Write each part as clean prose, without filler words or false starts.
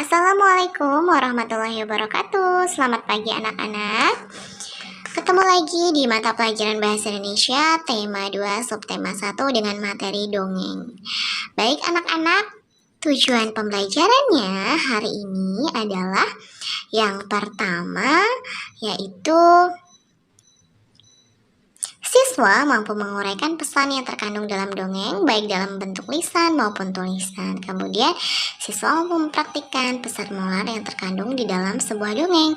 Assalamualaikum warahmatullahi wabarakatuh. Selamat pagi anak-anak. Ketemu lagi di mata pelajaran Bahasa Indonesia tema 2 subtema 1 dengan materi dongeng. Baik anak-anak, tujuan pembelajarannya hari ini adalah yang pertama yaitu siswa mampu menguraikan pesan yang terkandung dalam dongeng, baik dalam bentuk lisan maupun tulisan. Kemudian, siswa mampu mempraktikkan pesan moral yang terkandung di dalam sebuah dongeng.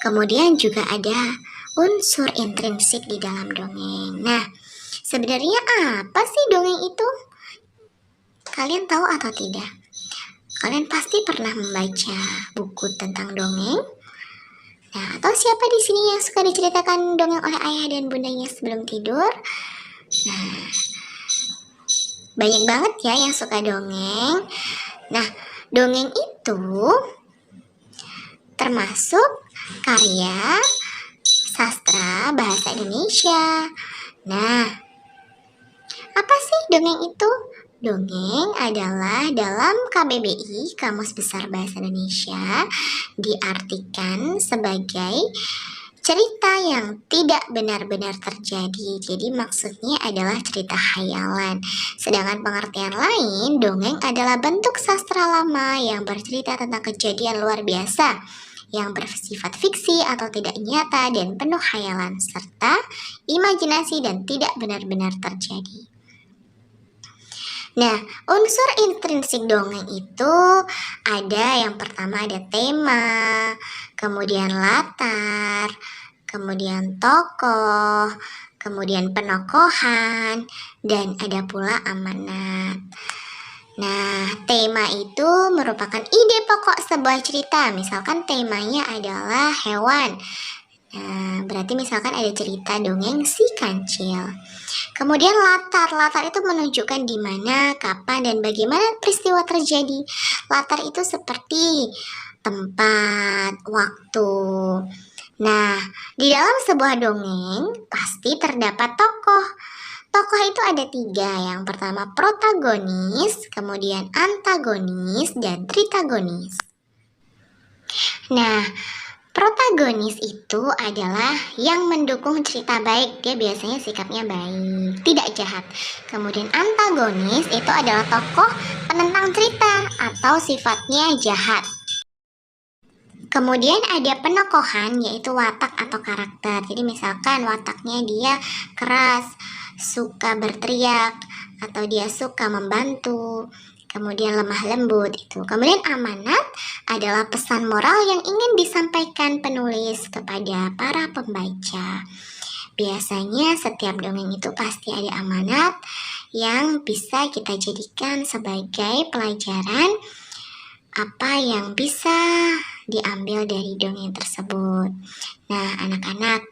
Kemudian juga ada unsur intrinsik di dalam dongeng. Nah, sebenarnya apa sih dongeng itu? Kalian tahu atau tidak? Kalian pasti pernah membaca buku tentang dongeng. Nah, atau siapa di sini yang suka diceritakan dongeng oleh ayah dan bundanya sebelum tidur? Nah, banyak banget ya yang suka dongeng. Nah, dongeng itu termasuk karya sastra bahasa Indonesia. Nah, apa sih dongeng itu? Dongeng adalah dalam KBBI, Kamus Besar Bahasa Indonesia, diartikan sebagai cerita yang tidak benar-benar terjadi. Jadi maksudnya adalah cerita khayalan. Sedangkan pengertian lain, dongeng adalah bentuk sastra lama yang bercerita tentang kejadian luar biasa yang bersifat fiksi atau tidak nyata dan penuh khayalan serta imajinasi dan tidak benar-benar terjadi. Nah, unsur intrinsik dongeng itu ada yang pertama ada tema, kemudian latar, kemudian tokoh, kemudian penokohan, dan ada pula amanat. Nah, tema itu merupakan ide pokok sebuah cerita. Misalkan temanya adalah hewan. Nah, berarti misalkan ada cerita dongeng si kancil. Kemudian latar itu menunjukkan di mana, kapan, dan bagaimana peristiwa terjadi. Latar itu seperti tempat, waktu. Nah, di dalam sebuah dongeng pasti terdapat tokoh. Tokoh itu ada 3. Yang pertama protagonis, kemudian antagonis, dan tritagonis. Nah, protagonis itu adalah yang mendukung cerita baik. Dia biasanya sikapnya baik, tidak jahat. Kemudian antagonis itu adalah tokoh penentang cerita atau sifatnya jahat. Kemudian ada penokohan, yaitu watak atau karakter. Jadi misalkan wataknya dia keras, suka berteriak, atau dia suka membantu. Kemudian lemah lembut itu. Kemudian amanat adalah pesan moral yang ingin disampaikan penulis kepada para pembaca. Biasanya setiap dongeng itu pasti ada amanat yang bisa kita jadikan sebagai pelajaran apa yang bisa diambil dari dongeng tersebut. Nah, anak-anak,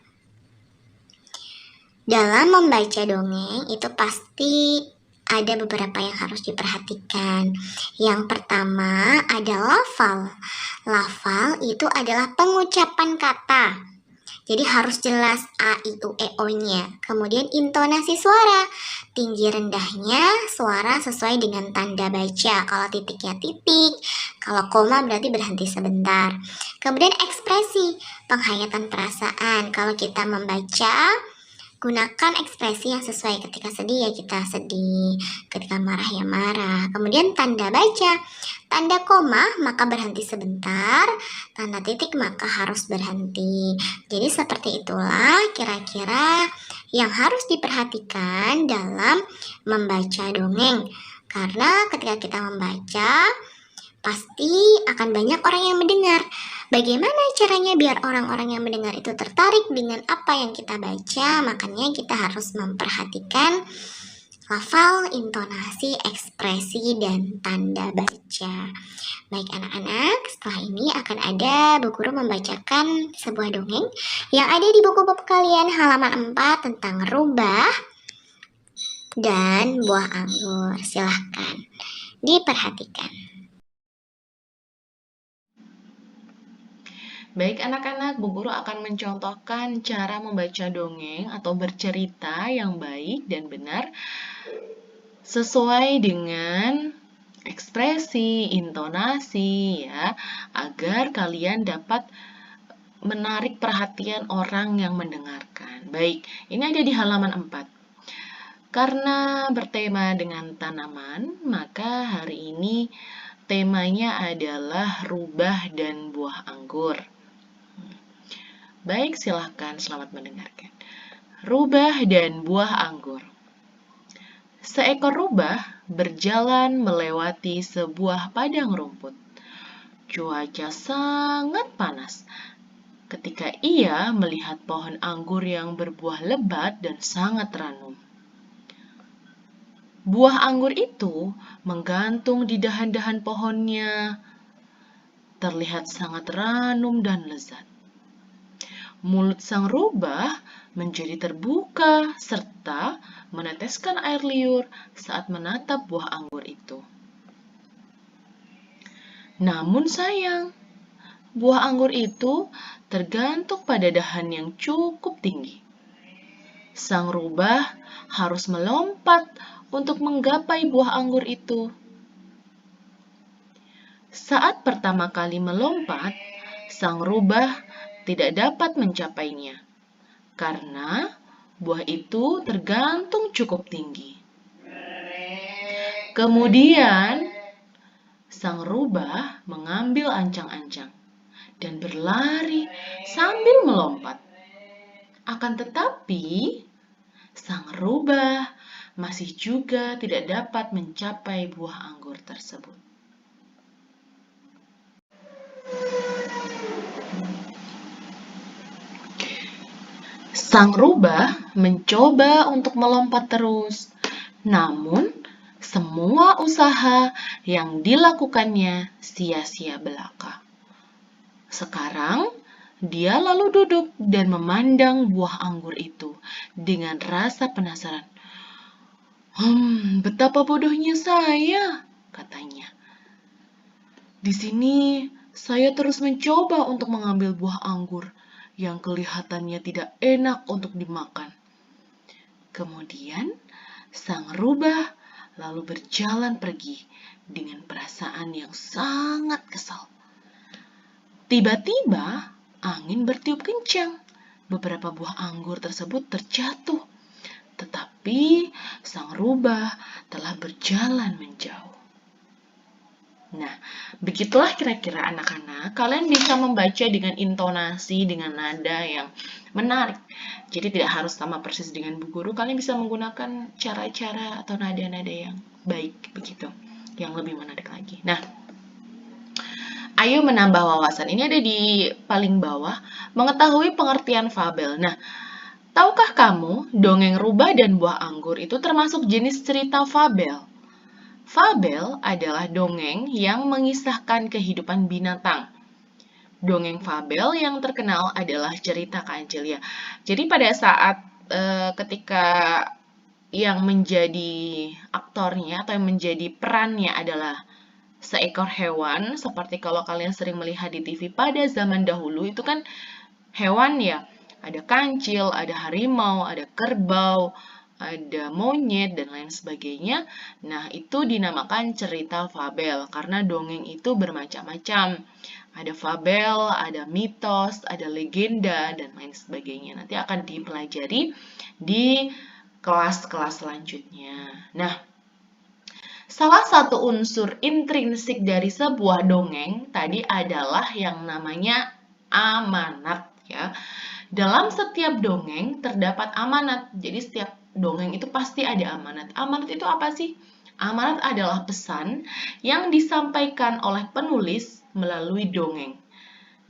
dalam membaca dongeng itu pasti ada beberapa yang harus diperhatikan. Yang pertama ada lafal. Lafal itu adalah pengucapan kata. Jadi harus jelas A, I, U, E, O-nya. Kemudian intonasi suara. Tinggi rendahnya suara sesuai dengan tanda baca. Kalau titiknya titik, kalau koma berarti berhenti sebentar. Kemudian ekspresi, penghayatan perasaan. Kalau kita membaca, gunakan ekspresi yang sesuai. Ketika sedih ya kita sedih, ketika marah ya marah. Kemudian tanda baca, tanda koma maka berhenti sebentar, tanda titik maka harus berhenti. Jadi seperti itulah kira-kira yang harus diperhatikan dalam membaca dongeng. Karena ketika kita membaca, pasti akan banyak orang yang mendengar. Bagaimana caranya biar orang-orang yang mendengar itu tertarik dengan apa yang kita baca? Makanya kita harus memperhatikan lafal, intonasi, ekspresi, dan tanda baca. Baik anak-anak, setelah ini akan ada Bu Guru membacakan sebuah dongeng yang ada di buku-buku kalian halaman 4 tentang rubah dan buah anggur. Silahkan diperhatikan. Baik anak-anak, Bu Guru akan mencontohkan cara membaca dongeng atau bercerita yang baik dan benar sesuai dengan ekspresi, intonasi ya, agar kalian dapat menarik perhatian orang yang mendengarkan. Baik, ini ada di halaman 4. Karena bertema dengan tanaman, maka hari ini temanya adalah rubah dan buah anggur. Baik, silahkan selamat mendengarkan. Rubah dan buah anggur. Seekor rubah berjalan melewati sebuah padang rumput. Cuaca sangat panas. Ketika ia melihat pohon anggur yang berbuah lebat dan sangat ranum. Buah anggur itu menggantung di dahan-dahan pohonnya, terlihat sangat ranum dan lezat. Mulut sang rubah menjadi terbuka serta meneteskan air liur saat menatap buah anggur itu. Namun sayang, buah anggur itu tergantung pada dahan yang cukup tinggi. Sang rubah harus melompat untuk menggapai buah anggur itu. Saat pertama kali melompat, sang rubah tidak dapat mencapainya karena buah itu tergantung cukup tinggi. Kemudian, sang rubah mengambil ancang-ancang dan berlari sambil melompat. Akan tetapi, sang rubah masih juga tidak dapat mencapai buah anggur tersebut. Sang rubah mencoba untuk melompat terus, namun semua usaha yang dilakukannya sia-sia belaka. Sekarang, dia lalu duduk dan memandang buah anggur itu dengan rasa penasaran. Betapa bodohnya saya, katanya. Di sini, saya terus mencoba untuk mengambil buah anggur yang kelihatannya tidak enak untuk dimakan. Kemudian, sang rubah lalu berjalan pergi dengan perasaan yang sangat kesal. Tiba-tiba, angin bertiup kencang. Beberapa buah anggur tersebut terjatuh. Tetapi, sang rubah telah berjalan menjauh. Nah, begitulah kira-kira anak-anak. Kalian bisa membaca dengan intonasi, dengan nada yang menarik. Jadi tidak harus sama persis dengan bu guru. Kalian bisa menggunakan cara-cara atau nada-nada yang baik begitu, yang lebih menarik lagi. Nah, ayo menambah wawasan. Ini ada di paling bawah, mengetahui pengertian fabel. Nah, tahukah kamu dongeng rubah dan buah anggur itu termasuk jenis cerita fabel? Fabel adalah dongeng yang mengisahkan kehidupan binatang. Dongeng fabel yang terkenal adalah cerita Kancil ya. Jadi pada saat ketika yang menjadi aktornya atau yang menjadi perannya adalah seekor hewan, seperti kalau kalian sering melihat di TV pada zaman dahulu, itu kan hewan ya, ada kancil, ada harimau, ada kerbau, ada monyet, dan lain sebagainya. Nah, itu dinamakan cerita fabel, karena dongeng itu bermacam-macam. Ada fabel, ada mitos, ada legenda, dan lain sebagainya. Nanti akan dipelajari di kelas-kelas selanjutnya. Nah, salah satu unsur intrinsik dari sebuah dongeng tadi adalah yang namanya amanat ya. Dalam setiap dongeng terdapat amanat. Jadi setiap dongeng itu pasti ada amanat. Amanat itu apa sih? Amanat adalah pesan yang disampaikan oleh penulis melalui dongeng.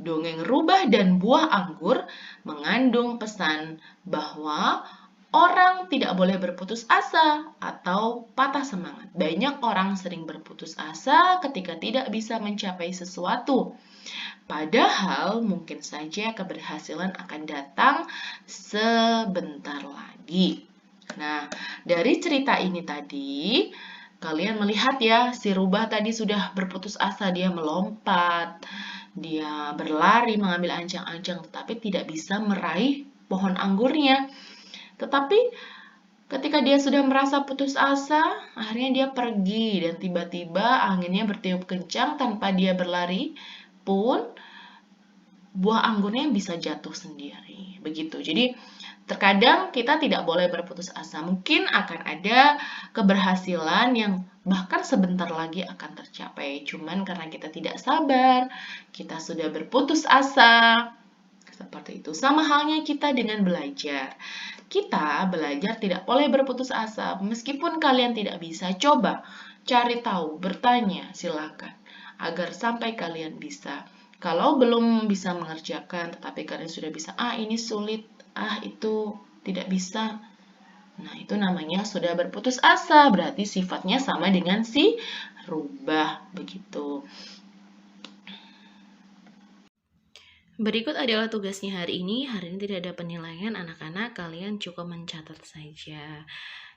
Dongeng rubah dan buah anggur mengandung pesan bahwa orang tidak boleh berputus asa atau patah semangat. Banyak orang sering berputus asa ketika tidak bisa mencapai sesuatu. Padahal mungkin saja keberhasilan akan datang sebentar lagi. Nah, dari cerita ini tadi, kalian melihat ya, si rubah tadi sudah berputus asa, dia melompat, dia berlari mengambil ancang-ancang, tetapi tidak bisa meraih pohon anggurnya. Tetapi Ketika dia sudah merasa putus asa, akhirnya dia pergi dan tiba-tiba anginnya bertiup kencang tanpa dia berlari pun buah anggurnya bisa jatuh sendiri. Begitu. Jadi terkadang kita tidak boleh berputus asa. Mungkin akan ada keberhasilan yang bahkan sebentar lagi akan tercapai. Cuman karena kita tidak sabar, kita sudah berputus asa. Seperti itu. Sama halnya kita dengan belajar. Kita belajar tidak boleh berputus asa. Meskipun kalian tidak bisa, coba cari tahu, bertanya, silakan. Agar sampai kalian bisa. Kalau belum bisa mengerjakan, tetapi kalian sudah bisa, ini sulit, itu tidak bisa. Nah, itu namanya sudah berputus asa. Berarti sifatnya sama dengan si rubah. Begitu. Berikut adalah tugasnya hari ini. Hari ini tidak ada penilaian anak-anak, kalian cukup mencatat saja.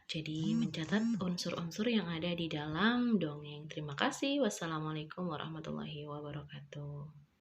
Jadi mencatat unsur-unsur yang ada di dalam dongeng. Terima kasih. Wassalamualaikum warahmatullahi wabarakatuh.